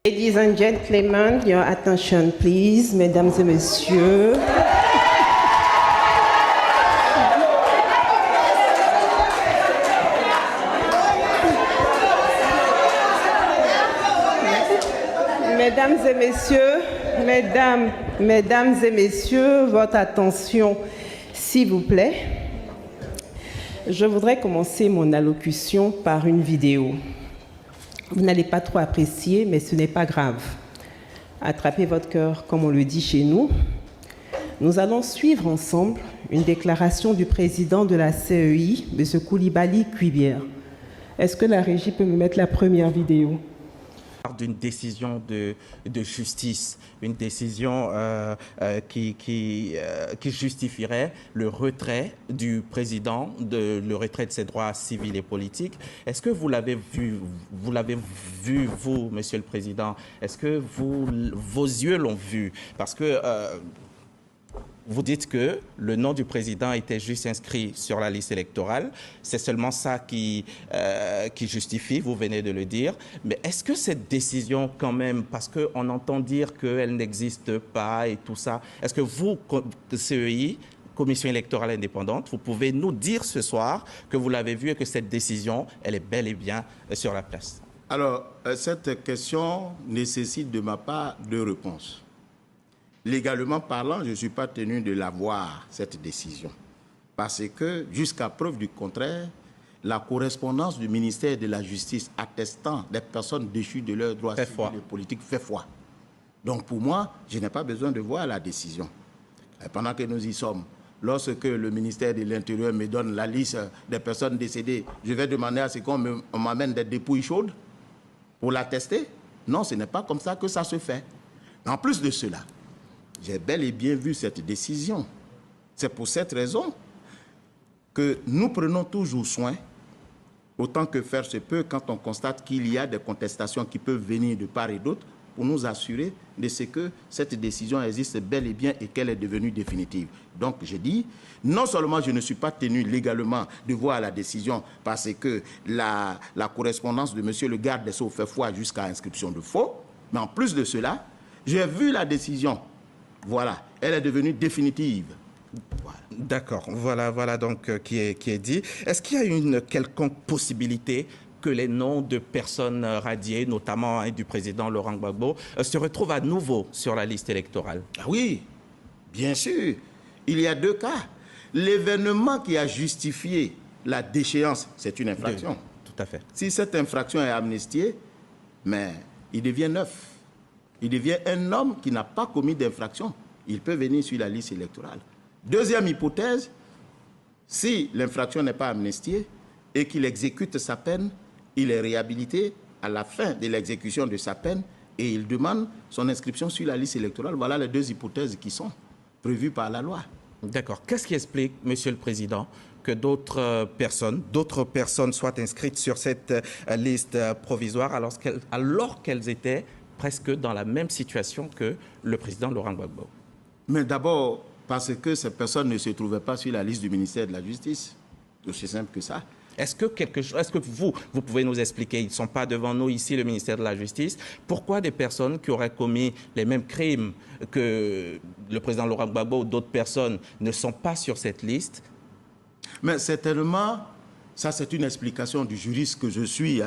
Ladies and gentlemen, your attention please, mesdames et messieurs. Mesdames et messieurs, votre attention, s'il vous plaît. Je voudrais commencer mon allocution par une vidéo. Vous n'allez pas trop apprécier, mais ce n'est pas grave. Attrapez votre cœur, comme on le dit chez nous. Nous allons suivre ensemble une déclaration du président de la CEI, M. Coulibaly Kuibière. Est-ce que la régie peut me mettre la première vidéo ? D'une décision de justice, une décision qui justifierait le retrait du président, le retrait de ses droits civils et politiques. Est-ce que vous l'avez vu, vous, Monsieur le Président? Est-ce que vos yeux l'ont vu? Parce que vous dites que le nom du président était juste inscrit sur la liste électorale. C'est seulement ça qui justifie, vous venez de le dire. Mais est-ce que cette décision, quand même, parce qu'on entend dire qu'elle n'existe pas et tout ça, est-ce que vous, CEI, Commission électorale indépendante, vous pouvez nous dire ce soir que vous l'avez vu et que cette décision, elle est bel et bien sur la place? Alors, cette question nécessite de ma part deux réponses. Légalement parlant, je ne suis pas tenu de l'avoir, cette décision. Parce que, jusqu'à preuve du contraire, la correspondance du ministère de la Justice attestant des personnes déchues de leurs droits civils et politiques fait foi. Donc pour moi, je n'ai pas besoin de voir la décision. Et pendant que nous y sommes, lorsque le ministère de l'Intérieur me donne la liste des personnes décédées, je vais demander à ce qu'on m'amène des dépouilles chaudes pour l'attester? Non, ce n'est pas comme ça que ça se fait. En plus de cela, j'ai bel et bien vu cette décision. C'est pour cette raison que nous prenons toujours soin, autant que faire se peut, quand on constate qu'il y a des contestations qui peuvent venir de part et d'autre, pour nous assurer de ce que cette décision existe bel et bien et qu'elle est devenue définitive. Donc, je dis, non seulement je ne suis pas tenu légalement de voir la décision parce que la correspondance de monsieur le garde des Sceaux fait foi jusqu'à inscription de faux, mais en plus de cela, j'ai vu la décision. Voilà, elle est devenue définitive. Voilà. D'accord, voilà donc qui est dit. Est-ce qu'il y a une quelconque possibilité que les noms de personnes radiées, notamment du président Laurent Gbagbo, se retrouvent à nouveau sur la liste électorale? Ah oui, bien sûr. Il y a deux cas. L'événement qui a justifié la déchéance, c'est une infraction. Tout à fait. Si cette infraction est amnistiée, mais il devient neuf. Il devient un homme qui n'a pas commis d'infraction. Il peut venir sur la liste électorale. Deuxième hypothèse, si l'infraction n'est pas amnistiée et qu'il exécute sa peine, il est réhabilité à la fin de l'exécution de sa peine et il demande son inscription sur la liste électorale. Voilà les deux hypothèses qui sont prévues par la loi. D'accord. Qu'est-ce qui explique, Monsieur le Président, que d'autres personnes soient inscrites sur cette liste provisoire alors qu'elles étaient presque dans la même situation que le président Laurent Gbagbo? Mais d'abord, parce que ces personnes ne se trouvaient pas sur la liste du ministère de la Justice. C'est aussi simple que ça. Est-ce que vous pouvez nous expliquer, ils ne sont pas devant nous ici, le ministère de la Justice, pourquoi des personnes qui auraient commis les mêmes crimes que le président Laurent Gbagbo ou d'autres personnes ne sont pas sur cette liste? Mais certainement, ça c'est une explication du juriste que je suis,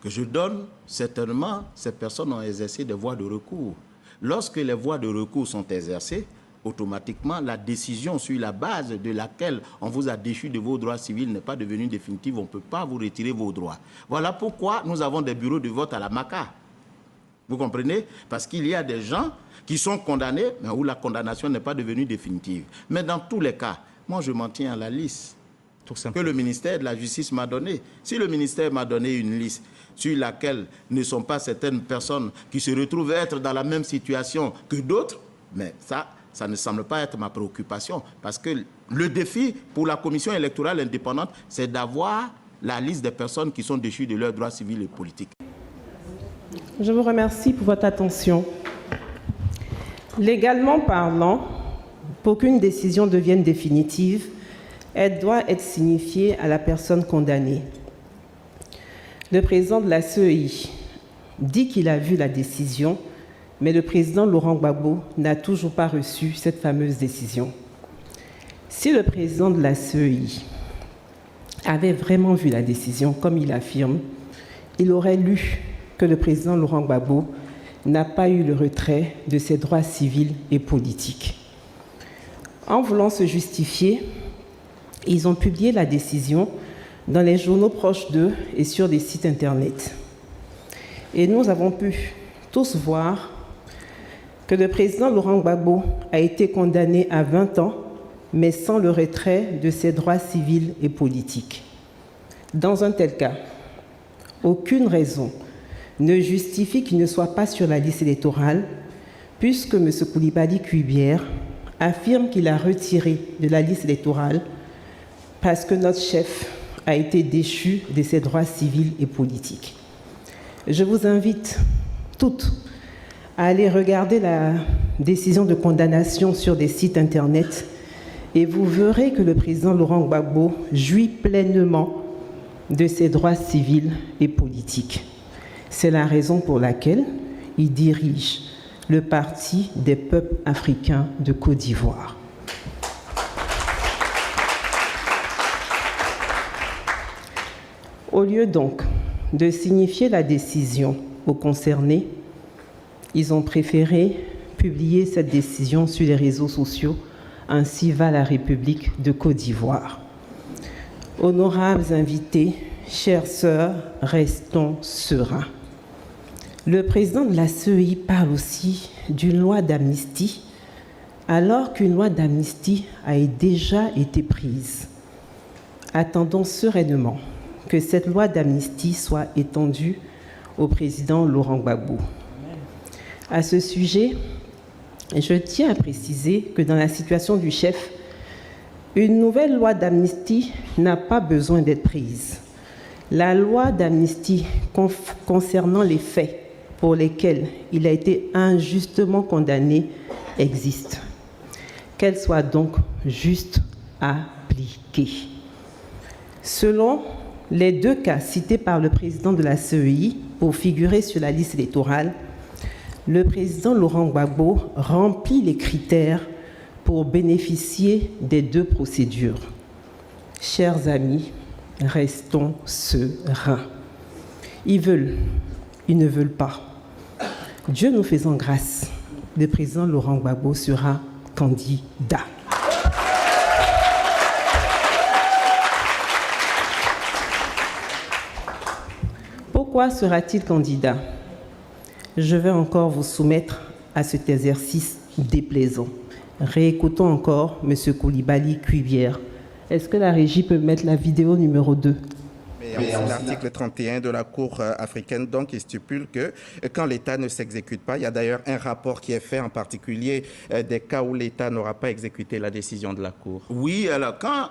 que je donne. Certainement, ces personnes ont exercé des voies de recours. Lorsque les voies de recours sont exercées, automatiquement, la décision sur la base de laquelle on vous a déchu de vos droits civils n'est pas devenue définitive. On ne peut pas vous retirer vos droits. Voilà pourquoi nous avons des bureaux de vote à la MACA. Vous comprenez? Parce qu'il y a des gens qui sont condamnés, mais où la condamnation n'est pas devenue définitive. Mais dans tous les cas, moi je m'en tiens à la liste que le ministère de la Justice m'a donnée. Si le ministère m'a donné une liste sur laquelle ne sont pas certaines personnes qui se retrouvent être dans la même situation que d'autres, mais ça ne semble pas être ma préoccupation. Parce que le défi pour la Commission électorale indépendante, c'est d'avoir la liste des personnes qui sont déchues de leurs droits civils et politiques. Je vous remercie pour votre attention. Légalement parlant, pour qu'une décision devienne définitive, elle doit être signifiée à la personne condamnée. Le président de la CEI, dit qu'il a vu la décision, mais le président Laurent Gbagbo n'a toujours pas reçu cette fameuse décision. Si le président de la CEI avait vraiment vu la décision, comme il affirme, il aurait lu que le président Laurent Gbagbo n'a pas eu le retrait de ses droits civils et politiques. En voulant se justifier, ils ont publié la décision dans les journaux proches d'eux et sur des sites internet. Et nous avons pu tous voir que le président Laurent Gbagbo a été condamné à 20 ans, mais sans le retrait de ses droits civils et politiques. Dans un tel cas, aucune raison ne justifie qu'il ne soit pas sur la liste électorale, puisque M. Coulibaly Kuibière affirme qu'il a retiré de la liste électorale parce que notre chef a été déchu de ses droits civils et politiques. Je vous invite toutes à aller regarder la décision de condamnation sur des sites internet et vous verrez que le président Laurent Gbagbo jouit pleinement de ses droits civils et politiques. C'est la raison pour laquelle il dirige le Parti des peuples africains de Côte d'Ivoire. Au lieu donc de signifier la décision aux concernés, ils ont préféré publier cette décision sur les réseaux sociaux. Ainsi va la République de Côte d'Ivoire. Honorables invités, chères sœurs, restons sereins. Le président de la CEI parle aussi d'une loi d'amnistie, alors qu'une loi d'amnistie a déjà été prise. Attendons sereinement que cette loi d'amnistie soit étendue au président Laurent Gbagbo. À ce sujet, je tiens à préciser que dans la situation du chef, une nouvelle loi d'amnistie n'a pas besoin d'être prise. La loi d'amnistie concernant les faits pour lesquels il a été injustement condamné existe. Qu'elle soit donc juste appliquée. Selon les deux cas cités par le président de la CEI pour figurer sur la liste électorale, le président Laurent Gbagbo remplit les critères pour bénéficier des deux procédures. Chers amis, restons sereins. Ils veulent, ils ne veulent pas. Dieu nous faisant grâce, le président Laurent Gbagbo sera candidat. Pourquoi sera-t-il candidat ? Je vais encore vous soumettre à cet exercice déplaisant. Réécoutons encore M. Coulibaly Kuibière. Est-ce que la régie peut mettre la vidéo numéro 2 ? L'article 31 de la Cour africaine, donc, il stipule que quand l'État ne s'exécute pas, il y a d'ailleurs un rapport qui est fait en particulier des cas où l'État n'aura pas exécuté la décision de la Cour. Oui, alors quand,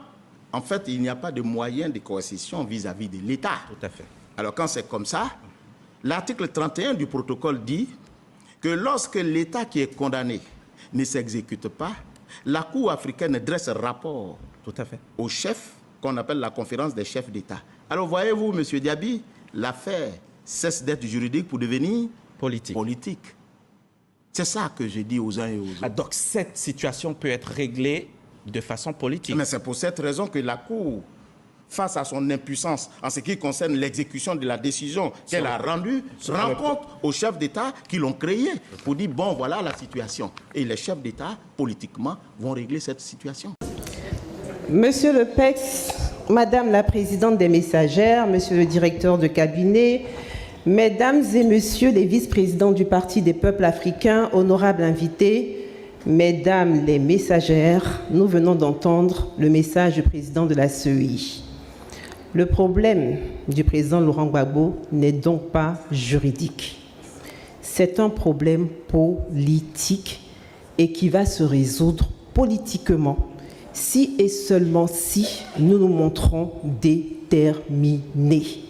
en fait, il n'y a pas de moyen de coercition vis-à-vis de l'État. Tout à fait. Alors quand c'est comme ça, l'article 31 du protocole dit que lorsque l'État qui est condamné ne s'exécute pas, la Cour africaine dresse rapport Tout à fait. au chef qu'on appelle la conférence des chefs d'État. Alors voyez-vous, M. Diaby, l'affaire cesse d'être juridique pour devenir politique. C'est ça que je dis aux uns et aux autres. Donc cette situation peut être réglée de façon politique. Mais c'est pour cette raison que la Cour, face à son impuissance en ce qui concerne l'exécution de la décision qu'elle a rendue, rend compte aux chefs d'État qui l'ont créée pour dire, bon, voilà la situation. Et les chefs d'État, politiquement, vont régler cette situation. Monsieur le PEX, Madame la Présidente des Messagères, Monsieur le Directeur de cabinet, Mesdames et Messieurs les vice-présidents du Parti des peuples africains, honorables invités, Mesdames les Messagères, nous venons d'entendre le message du président de la CEI. Le problème du président Laurent Gbagbo n'est donc pas juridique. C'est un problème politique et qui va se résoudre politiquement si et seulement si nous nous montrons déterminés.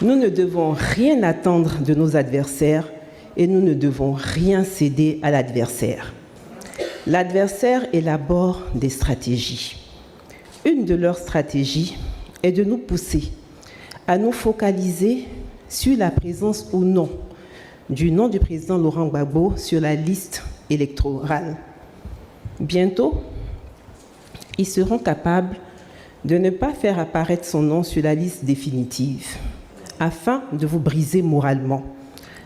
Nous ne devons rien attendre de nos adversaires et nous ne devons rien céder à l'adversaire. L'adversaire élabore des stratégies. Une de leurs stratégies est de nous pousser à nous focaliser sur la présence ou non du nom du président Laurent Gbagbo sur la liste électorale. Bientôt, ils seront capables de ne pas faire apparaître son nom sur la liste définitive, afin de vous briser moralement,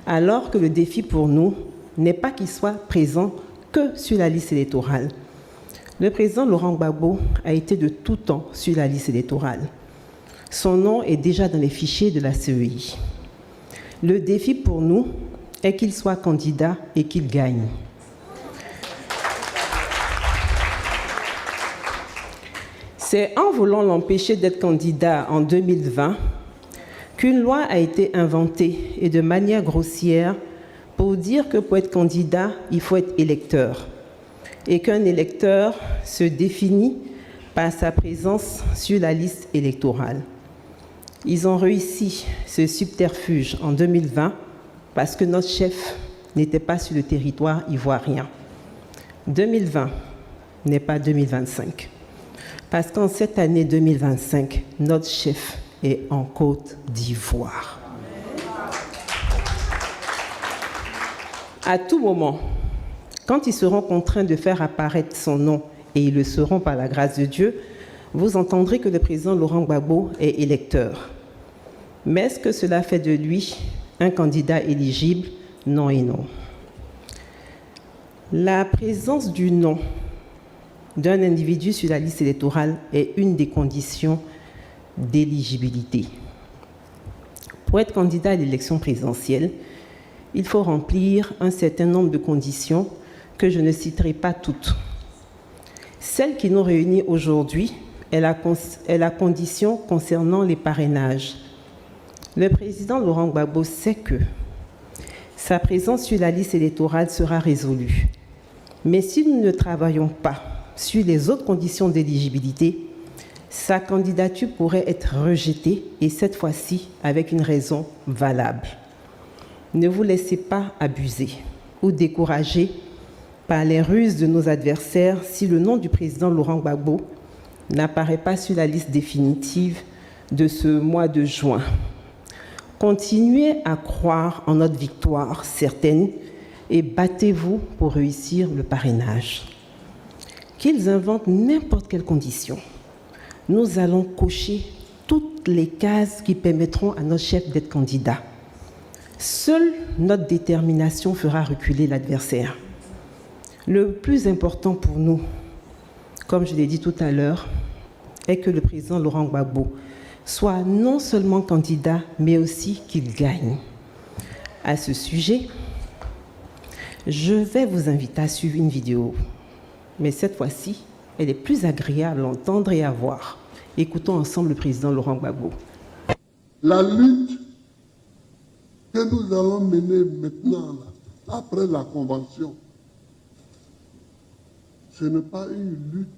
alors que le défi pour nous n'est pas qu'il soit présent que sur la liste électorale. Le président Laurent Gbagbo a été de tout temps sur la liste électorale. Son nom est déjà dans les fichiers de la CEI. Le défi pour nous est qu'il soit candidat et qu'il gagne. C'est en voulant l'empêcher d'être candidat en 2020 qu'une loi a été inventée, et de manière grossière, pour dire que pour être candidat, il faut être électeur, et qu'un électeur se définit par sa présence sur la liste électorale. Ils ont réussi ce subterfuge en 2020 parce que notre chef n'était pas sur le territoire ivoirien. 2020 n'est pas 2025. Parce qu'en cette année 2025, notre chef est en Côte d'Ivoire. À tout moment, quand ils seront contraints de faire apparaître son nom, et ils le seront par la grâce de Dieu, vous entendrez que le président Laurent Gbagbo est électeur. Mais est-ce que cela fait de lui un candidat éligible? Non et non. La présence du nom d'un individu sur la liste électorale est une des conditions d'éligibilité. Pour être candidat à l'élection présidentielle, il faut remplir un certain nombre de conditions que je ne citerai pas toutes. Celle qui nous réunit aujourd'hui est la condition concernant les parrainages. Le président Laurent Gbagbo sait que sa présence sur la liste électorale sera résolue. Mais si nous ne travaillons pas sur les autres conditions d'éligibilité, sa candidature pourrait être rejetée, et cette fois-ci avec une raison valable. Ne vous laissez pas abuser ou décourager par les ruses de nos adversaires si le nom du président Laurent Gbagbo n'apparaît pas sur la liste définitive de ce mois de juin. Continuez à croire en notre victoire certaine et battez-vous pour réussir le parrainage. Qu'ils inventent n'importe quelle condition, nous allons cocher toutes les cases qui permettront à notre chef d'être candidat. Seule notre détermination fera reculer l'adversaire. Le plus important pour nous, comme je l'ai dit tout à l'heure, est que le président Laurent Gbagbo soit non seulement candidat, mais aussi qu'il gagne. À ce sujet, je vais vous inviter à suivre une vidéo. Mais cette fois-ci, elle est plus agréable à entendre et à voir. Écoutons ensemble le président Laurent Gbagbo. La lutte que nous allons mener maintenant, là, après la convention, ce n'est pas une lutte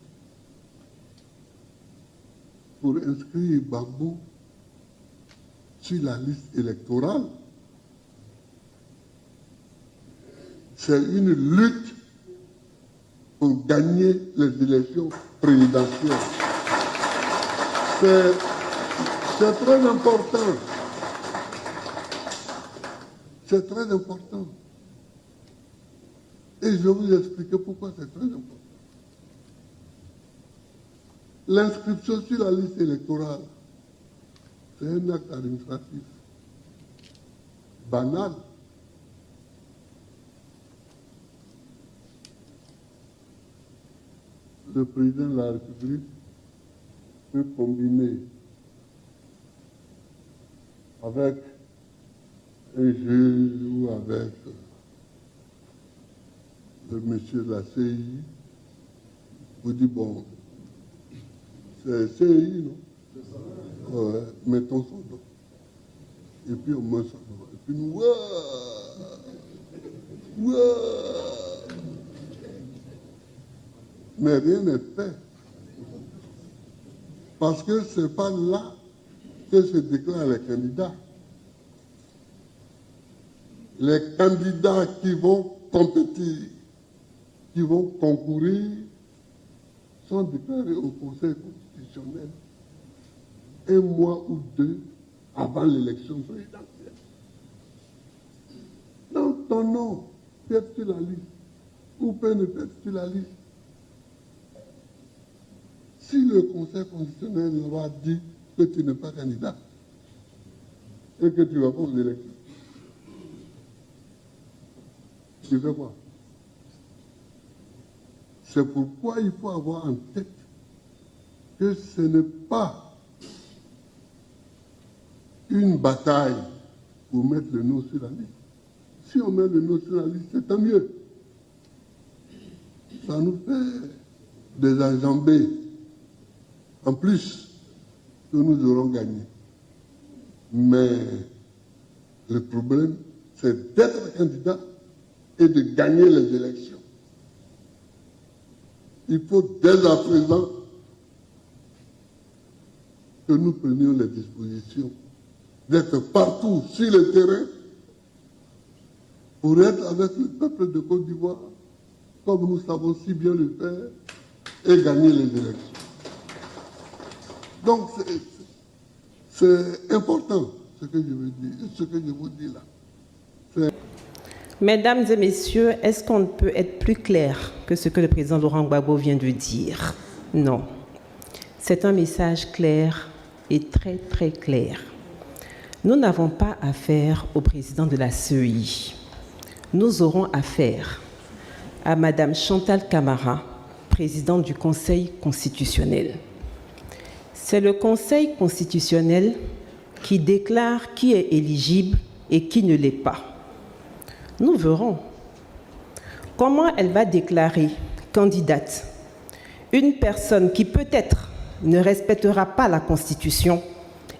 pour inscrire Gbagbo sur la liste électorale. C'est une lutte pour gagner les élections présidentielles. C'est très important. C'est très important. Et je vais vous expliquer pourquoi c'est très important. L'inscription sur la liste électorale, c'est un acte administratif banal. Le président de la République peut combiner avec un juge ou avec le monsieur de la CI. Vous dites, bon, c'est CI, non? Ouais, mettons son nom. Et puis on met son nom. Et puis nous, mais rien n'est fait. Parce que ce n'est pas là que se déclarent les candidats. Les candidats qui vont compétir, qui vont concourir, sont déclarés au Conseil constitutionnel un mois ou deux avant l'élection présidentielle. Donc ton nom peut être sur la liste, ou peut ne pas être sur la liste. Si le Conseil constitutionnel leur a dit que tu n'es pas candidat et que tu ne vas pas aux élections, tu fais quoi? C'est pourquoi il faut avoir en tête que ce n'est pas une bataille pour mettre le nom sur la liste. Si on met le nom sur la liste, c'est tant mieux. Ça nous fait des enjambées en plus que nous aurons gagné. Mais le problème, c'est d'être candidat et de gagner les élections. Il faut dès à présent que nous prenions les dispositions d'être partout sur le terrain pour être avec le peuple de Côte d'Ivoire, comme nous savons si bien le faire, et gagner les élections. Donc c'est important ce que je veux dire, ce que je vous dis là. Mesdames et messieurs, est-ce qu'on peut être plus clair que ce que le président Laurent Gbagbo vient de dire? Non. C'est un message clair et très, très clair. Nous n'avons pas affaire au président de la CEI. Nous aurons affaire à Madame Chantal Camara, présidente du Conseil constitutionnel. C'est le Conseil constitutionnel qui déclare qui est éligible et qui ne l'est pas. Nous verrons comment elle va déclarer candidate une personne qui peut-être ne respectera pas la Constitution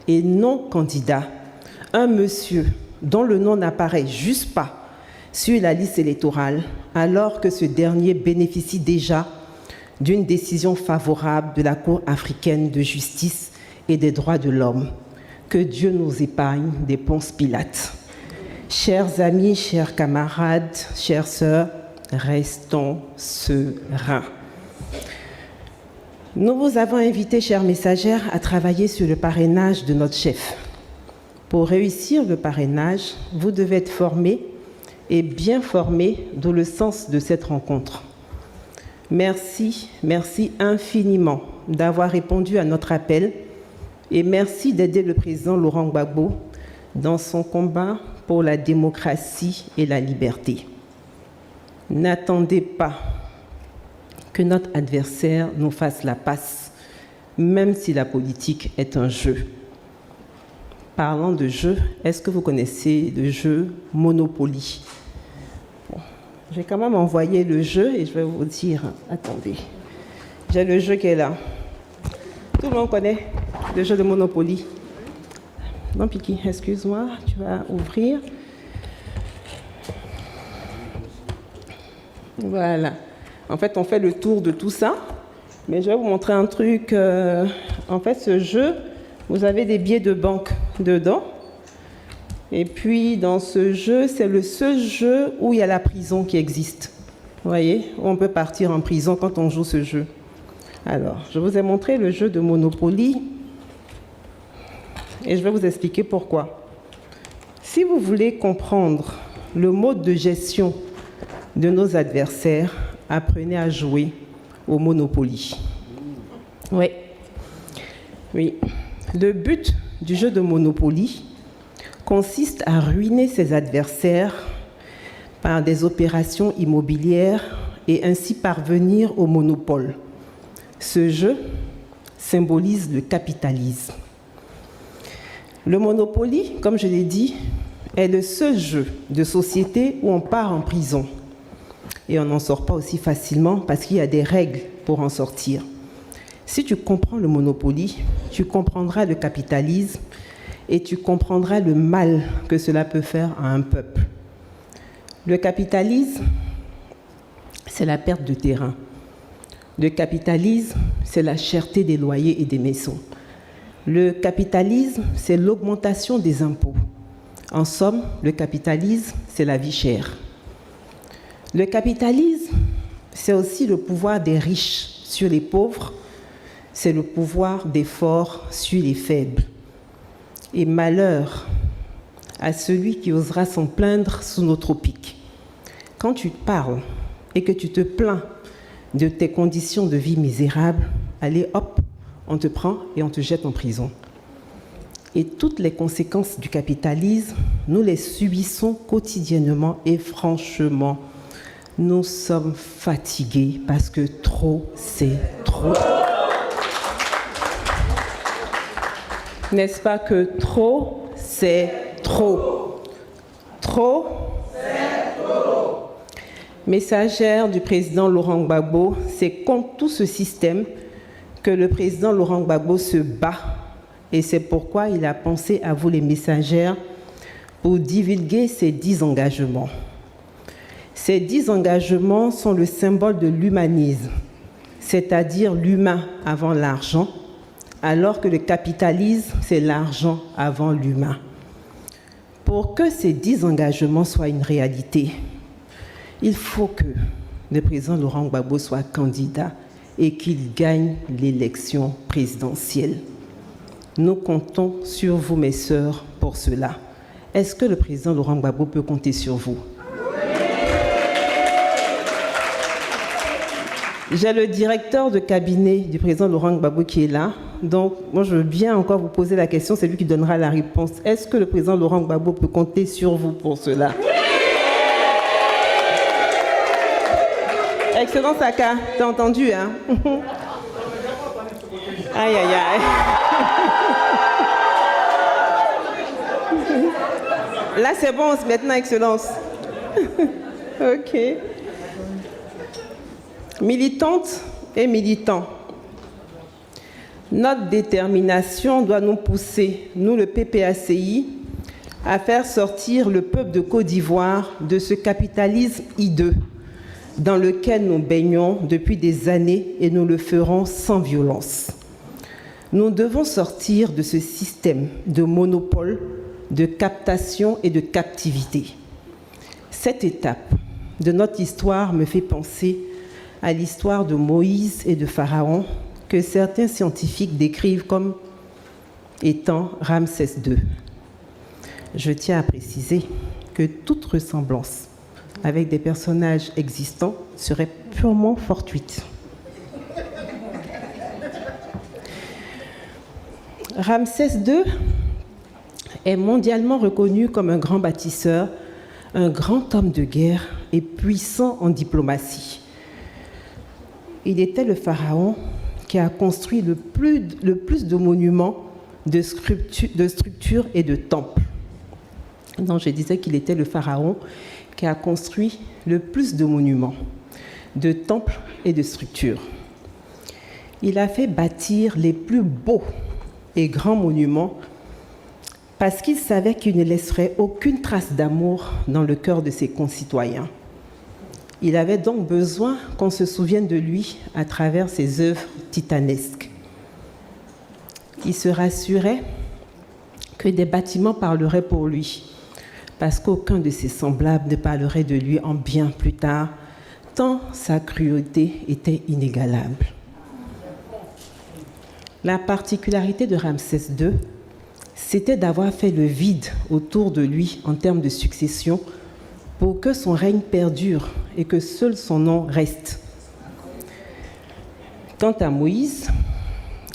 et non candidat, un monsieur dont le nom n'apparaît juste pas sur la liste électorale, alors que ce dernier bénéficie déjà d'une décision favorable de la Cour africaine de justice et des droits de l'homme. Que Dieu nous épargne des Ponce Pilate. Chers amis, chers camarades, chères sœurs, restons sereins. Nous vous avons invité, chères messagères, à travailler sur le parrainage de notre chef. Pour réussir le parrainage, vous devez être formés et bien formés, d'où le sens de cette rencontre. Merci, merci infiniment d'avoir répondu à notre appel et merci d'aider le président Laurent Gbagbo dans son combat pour la démocratie et la liberté. N'attendez pas que notre adversaire nous fasse la passe, même si la politique est un jeu. Parlant de jeu, est-ce que vous connaissez le jeu Monopoly? Bon, je vais quand même envoyer le jeu et je vais vous dire, attendez, j'ai le jeu qui est là. Tout le monde connaît le jeu de Monopoly? Non, Piki, excuse-moi, tu vas ouvrir. Voilà. En fait, on fait le tour de tout ça. Mais je vais vous montrer un truc. En fait, ce jeu, vous avez des billets de banque dedans. Et puis, dans ce jeu, c'est le seul jeu où il y a la prison qui existe. Vous voyez, on peut partir en prison quand on joue ce jeu. Alors, je vous ai montré le jeu de Monopoly. Et je vais vous expliquer pourquoi. Si vous voulez comprendre le mode de gestion de nos adversaires, apprenez à jouer au Monopoly. Oui. Oui. Le but du jeu de Monopoly consiste à ruiner ses adversaires par des opérations immobilières et ainsi parvenir au monopole. Ce jeu symbolise le capitalisme. Le Monopoly, comme je l'ai dit, est le seul jeu de société où on part en prison. Et on n'en sort pas aussi facilement parce qu'il y a des règles pour en sortir. Si tu comprends le Monopoly, tu comprendras le capitalisme et tu comprendras le mal que cela peut faire à un peuple. Le capitalisme, c'est la perte de terrain. Le capitalisme, c'est la cherté des loyers et des maisons. Le capitalisme, c'est l'augmentation des impôts. En somme, le capitalisme, c'est la vie chère. Le capitalisme, c'est aussi le pouvoir des riches sur les pauvres, c'est le pouvoir des forts sur les faibles. Et malheur à celui qui osera s'en plaindre sous nos tropiques. Quand tu parles et que tu te plains de tes conditions de vie misérables, allez hop, on te prend et on te jette en prison. Et toutes les conséquences du capitalisme, nous les subissons quotidiennement et franchement, nous sommes fatigués parce que trop, c'est trop. N'est-ce pas que trop, c'est trop? Trop, c'est trop. Messagère du président Laurent Gbagbo, c'est contre tout ce système que le président Laurent Gbagbo se bat. Et c'est pourquoi il a pensé à vous les messagères pour divulguer ces 10 engagements. Ces 10 engagements sont le symbole de l'humanisme, c'est-à-dire l'humain avant l'argent, alors que le capitalisme, c'est l'argent avant l'humain. Pour que ces 10 engagements soient une réalité, il faut que le président Laurent Gbagbo soit candidat et qu'il gagne l'élection présidentielle. Nous comptons sur vous, mes sœurs, pour cela. Est-ce que le président Laurent Gbagbo peut compter sur vous? J'ai le directeur de cabinet du président Laurent Gbagbo qui est là. Donc, moi, je veux bien encore vous poser la question, c'est lui qui donnera la réponse. Est-ce que le président Laurent Gbagbo peut compter sur vous pour cela? Excellence Aka, t'as entendu, hein? Aïe, aïe, aïe. Là, c'est bon, maintenant, Excellence. OK. Militantes et militants, notre détermination doit nous pousser, nous le PPACI, à faire sortir le peuple de Côte d'Ivoire de ce capitalisme hideux dans lequel nous baignons depuis des années et nous le ferons sans violence. Nous devons sortir de ce système de monopole, de captation et de captivité. Cette étape de notre histoire me fait penser à l'histoire de Moïse et de Pharaon que certains scientifiques décrivent comme étant Ramsès II. Je tiens à préciser que toute ressemblance avec des personnages existants serait purement fortuite. Ramsès II est mondialement reconnu comme un grand bâtisseur, un grand homme de guerre et puissant en diplomatie. Il était le pharaon qui a construit le plus de monuments, de structures et de temples. Donc, je disais qu'il était le pharaon qui a construit le plus de monuments, de temples et de structures. Il a fait bâtir les plus beaux et grands monuments parce qu'il savait qu'il ne laisserait aucune trace d'amour dans le cœur de ses concitoyens. Il avait donc besoin qu'on se souvienne de lui à travers ses œuvres titanesques. Il se rassurait que des bâtiments parleraient pour lui, parce qu'aucun de ses semblables ne parlerait de lui en bien plus tard, tant sa cruauté était inégalable. La particularité de Ramsès II, c'était d'avoir fait le vide autour de lui en termes de succession pour que son règne perdure et que seul son nom reste. Quant à Moïse,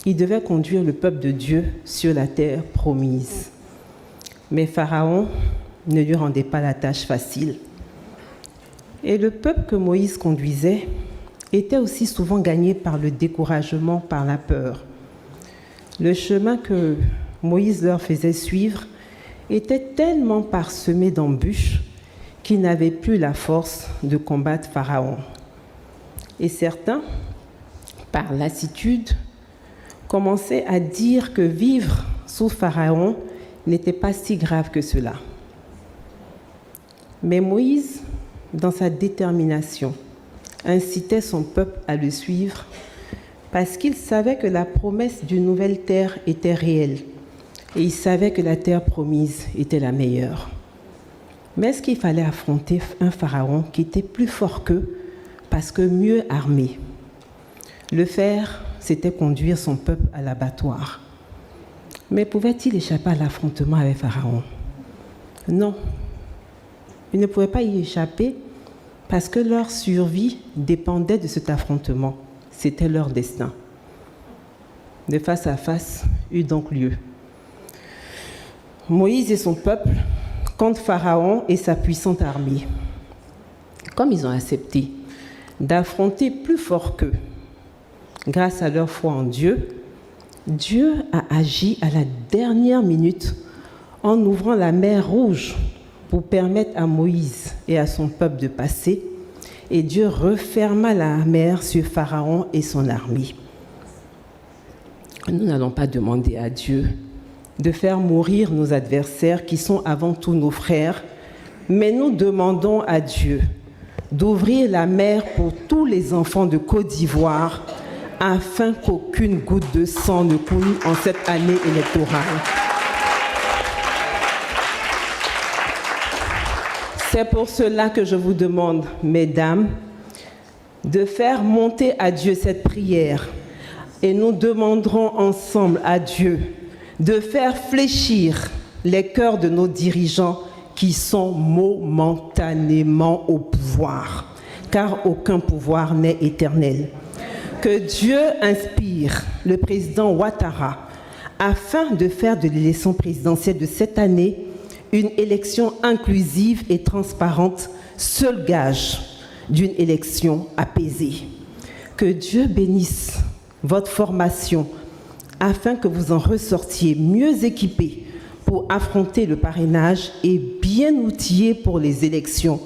il devait conduire le peuple de Dieu sur la terre promise. Mais Pharaon ne lui rendait pas la tâche facile. Et le peuple que Moïse conduisait était aussi souvent gagné par le découragement, par la peur. Le chemin que Moïse leur faisait suivre était tellement parsemé d'embûches qu'ils n'avaient plus la force de combattre Pharaon. Et certains, par lassitude, commençaient à dire que vivre sous Pharaon n'était pas si grave que cela. Mais Moïse, dans sa détermination, incitait son peuple à le suivre parce qu'il savait que la promesse d'une nouvelle terre était réelle et il savait que la terre promise était la meilleure. Mais est-ce qu'il fallait affronter un pharaon qui était plus fort qu'eux parce que mieux armé? Le faire, c'était conduire son peuple à l'abattoir. Mais pouvait-il échapper à l'affrontement avec Pharaon? Non. Ils ne pouvaient pas y échapper parce que leur survie dépendait de cet affrontement. C'était leur destin. Le face-à-face eut donc lieu. Moïse et son peuple contre Pharaon et sa puissante armée. Comme ils ont accepté d'affronter plus fort qu'eux, grâce à leur foi en Dieu, Dieu a agi à la dernière minute en ouvrant la mer Rouge pour permettre à Moïse et à son peuple de passer, et Dieu referma la mer sur Pharaon et son armée. Nous n'allons pas demander à Dieu de faire mourir nos adversaires qui sont avant tout nos frères, mais nous demandons à Dieu d'ouvrir la mer pour tous les enfants de Côte d'Ivoire afin qu'aucune goutte de sang ne coule en cette année électorale. C'est pour cela que je vous demande, mesdames, de faire monter à Dieu cette prière et nous demanderons ensemble à Dieu de faire fléchir les cœurs de nos dirigeants qui sont momentanément au pouvoir, car aucun pouvoir n'est éternel. Que Dieu inspire le président Ouattara afin de faire de l'élection présidentielle de cette année une élection inclusive et transparente, seul gage d'une élection apaisée. Que Dieu bénisse votre formation afin que vous en ressortiez mieux équipés pour affronter le parrainage et bien outillés pour les élections.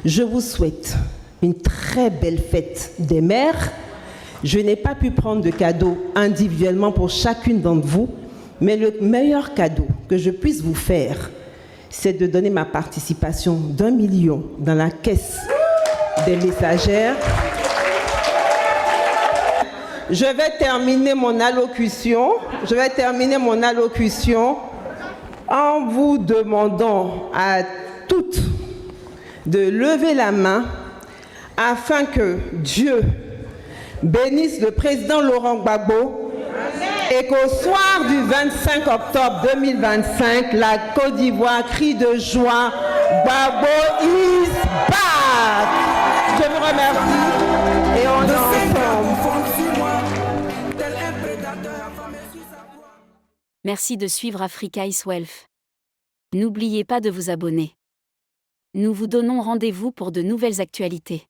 Je vous souhaite une très belle fête des mères. Je n'ai pas pu prendre de cadeaux individuellement pour chacune d'entre vous, mais le meilleur cadeau que je puisse vous faire, c'est de donner ma participation d'1 million dans la caisse des messagères. Je vais terminer mon allocution en vous demandant à toutes de lever la main afin que Dieu bénisse le président Laurent Gbagbo et qu'au soir du 25 octobre 2025, la Côte d'Ivoire crie de joie « Gbagbo is back !» Je vous remercie et on est ensemble. Merci de suivre Africa is Wealth. N'oubliez pas de vous abonner. Nous vous donnons rendez-vous pour de nouvelles actualités.